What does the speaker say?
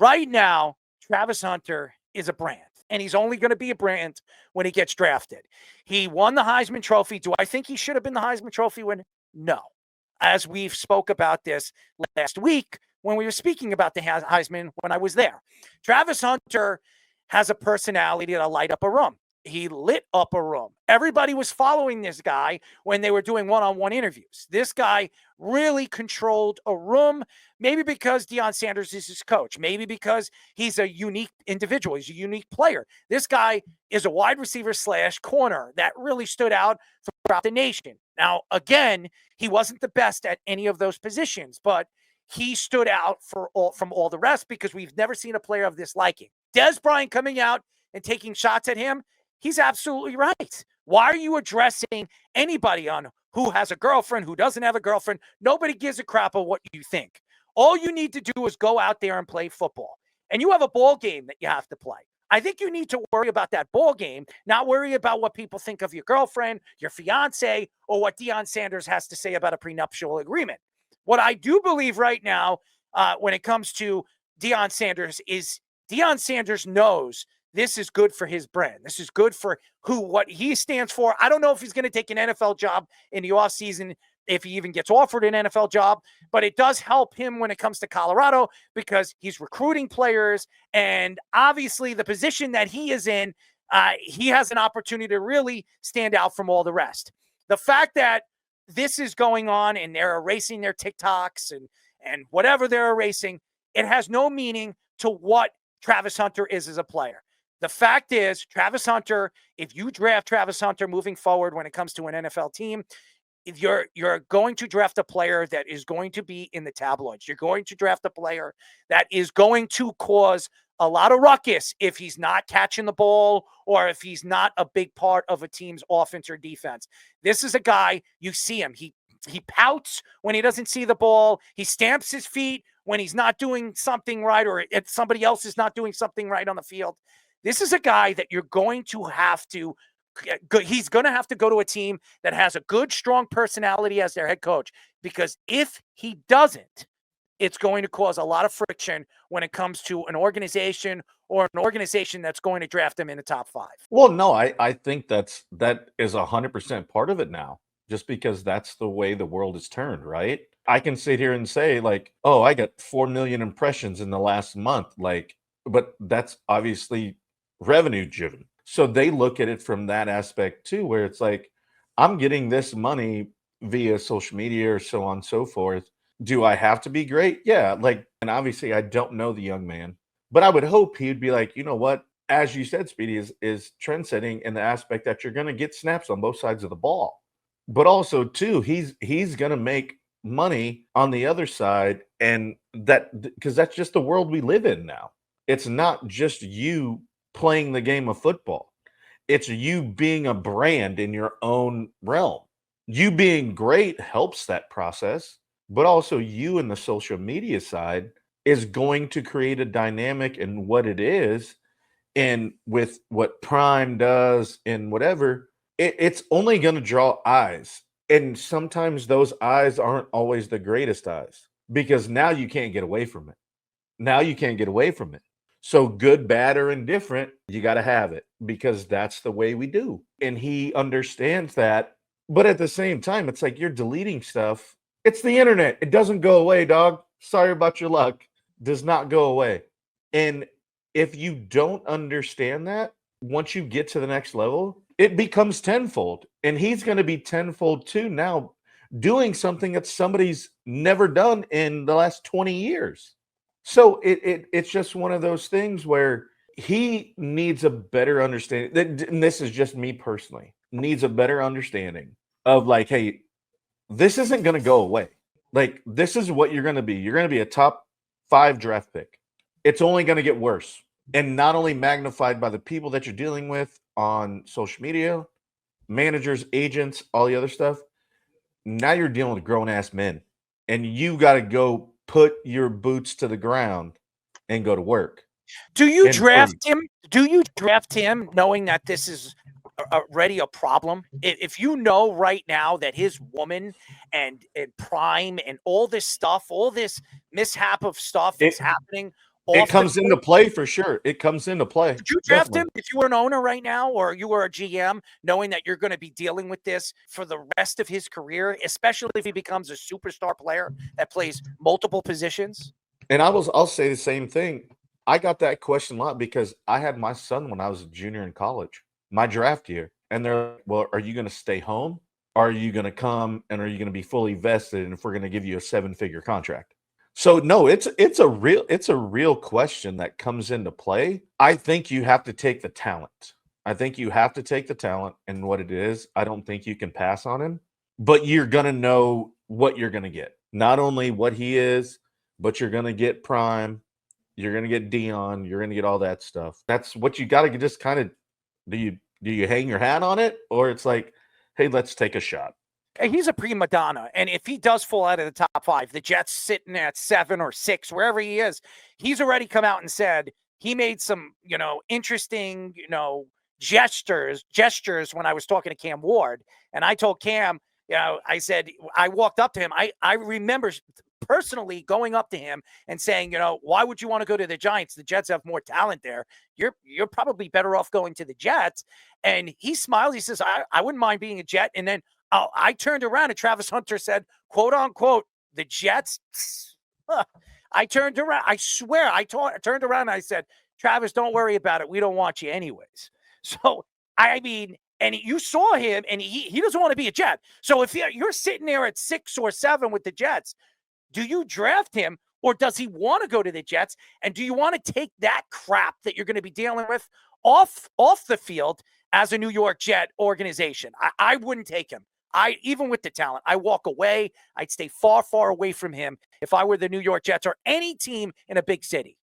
Right now, Travis Hunter is a brand, and he's only going to be a brand when he gets drafted. He won the Heisman Trophy. Do I think he should have been the Heisman Trophy winner? No. As we've spoke about this last week when we were speaking about the Heisman when I was there. Travis Hunter has a personality that'll light up a room. He lit up a room. Everybody was following this guy when they were doing one-on-one interviews. This guy really controlled a room, maybe because Deion Sanders is his coach, maybe because he's a unique individual. He's a unique player. This guy is a wide receiver / corner that really stood out throughout the nation. Now, again, he wasn't the best at any of those positions, but he stood out from all the rest because we've never seen a player of this liking. Des Bryant coming out and taking shots at him, he's absolutely right. Why are you addressing anybody on who has a girlfriend, who doesn't have a girlfriend? Nobody gives a crap of what you think. All you need to do is go out there and play football. And you have a ball game that you have to play. I think you need to worry about that ball game, not worry about what people think of your girlfriend, your fiance, or what Deion Sanders has to say about a prenuptial agreement. What I do believe right now when it comes to Deion Sanders is Deion Sanders knows this is good for his brand. This is good for what he stands for. I don't know if he's going to take an NFL job in the offseason, if he even gets offered an NFL job, but it does help him when it comes to Colorado because he's recruiting players. And obviously the position that he is in, he has an opportunity to really stand out from all the rest. The fact that this is going on and they're erasing their TikToks and whatever they're erasing, it has no meaning to what Travis Hunter is as a player. The fact is, Travis Hunter, if you draft Travis Hunter moving forward when it comes to an NFL team, if you're going to draft a player that is going to be in the tabloids. You're going to draft a player that is going to cause a lot of ruckus if he's not catching the ball or if he's not a big part of a team's offense or defense. This is a guy, you see him. He pouts when he doesn't see the ball. He stamps his feet when he's not doing something right or if somebody else is not doing something right on the field. This is a guy that you're going to have to he's going to have to go to a team that has a good, strong personality as their head coach, because if he doesn't, it's going to cause a lot of friction when it comes to an organization or an organization that's going to draft him in the top 5. Well, no, I think that is 100% part of it now, just because that's the way the world is turned, right? I can sit here and say like, oh, I got 4 million impressions in the last month. Like, but that's obviously revenue driven. So they look at it from that aspect too, where it's like, I'm getting this money via social media or so on and so forth. Do I have to be great? Yeah. Like, and obviously I don't know the young man, but I would hope he'd be like, you know what, as you said, Speedy, is trend setting in the aspect that you're going to get snaps on both sides of the ball. But also too, he's going to make money on the other side. And that, because that's just the world we live in now. It's not just you playing the game of football. It's you being a brand in your own realm. You being great helps that process, but also you in the social media side is going to create a dynamic in what it is. And with what Prime does and whatever, it's only going to draw eyes. And sometimes those eyes aren't always the greatest eyes because now you can't get away from it. Now you can't get away from it. So good, bad, or indifferent, you got to have it because that's the way we do. And he understands that. But at the same time, it's like you're deleting stuff. It's the internet. It doesn't go away, dog. Sorry about your luck. Does not go away. And if you don't understand that, once you get to the next level, it becomes tenfold. And he's going to be tenfold too now, doing something that somebody's never done in the last 20 years. So it's just one of those things where he needs a better understanding. And this is just me personally, needs a better understanding of like, hey, this isn't going to go away. Like, this is what you're going to be. You're going to be a top 5 draft pick. It's only going to get worse. And not only magnified by the people that you're dealing with on social media, managers, agents, all the other stuff. Now you're dealing with grown-ass men. And you got to go put your boots to the ground and go to work. Do you draft him? Do you draft him knowing that this is already a problem? If you know right now that his woman and Prime and all this stuff, all this mishap of stuff is happening It off the comes into play for sure. It comes into play. Would you draft Definitely. him if you were an owner right now, or you were a GM, knowing that you're going to be dealing with this for the rest of his career, especially if he becomes a superstar player that plays multiple positions? And I'll say the same thing. I got that question a lot because I had my son when I was a junior in college, my draft year. And they're like, well, are you going to stay home? Are you going to come and are you going to be fully vested? And if we're going to give you a 7-figure contract? So no, it's a real question that comes into play. I think you have to take the talent. I think you have to take the talent and what it is. I don't think you can pass on him, but you're going to know what you're going to get. Not only what he is, but you're going to get Prime, you're going to get Deion, you're going to get all that stuff. That's what you got to just kind of do you hang your hat on it, or it's like, hey, let's take a shot. He's a prima donna, and if he does fall out of the top 5, the Jets sitting at 7 or 6, wherever he is, he's already come out and said he made some, interesting, gestures when I was talking to Cam Ward, and I told Cam, I said I walked up to him. I remember personally going up to him and saying, why would you want to go to the Giants? The Jets have more talent there. You're probably better off going to the Jets. And he smiled. He says, I wouldn't mind being a Jet. And then I turned around and Travis Hunter said, quote unquote, the Jets. I turned around. I swear I turned around and I said, Travis, don't worry about it. We don't want you anyways. So, I mean, and you saw him and he doesn't want to be a Jet. So if you're sitting there at 6 or 7 with the Jets, do you draft him or does he want to go to the Jets? And do you want to take that crap that you're going to be dealing with off the field as a New York Jet organization? I wouldn't take him. Even with the talent, I walk away. I'd stay far, far away from him if I were the New York Jets or any team in a big city.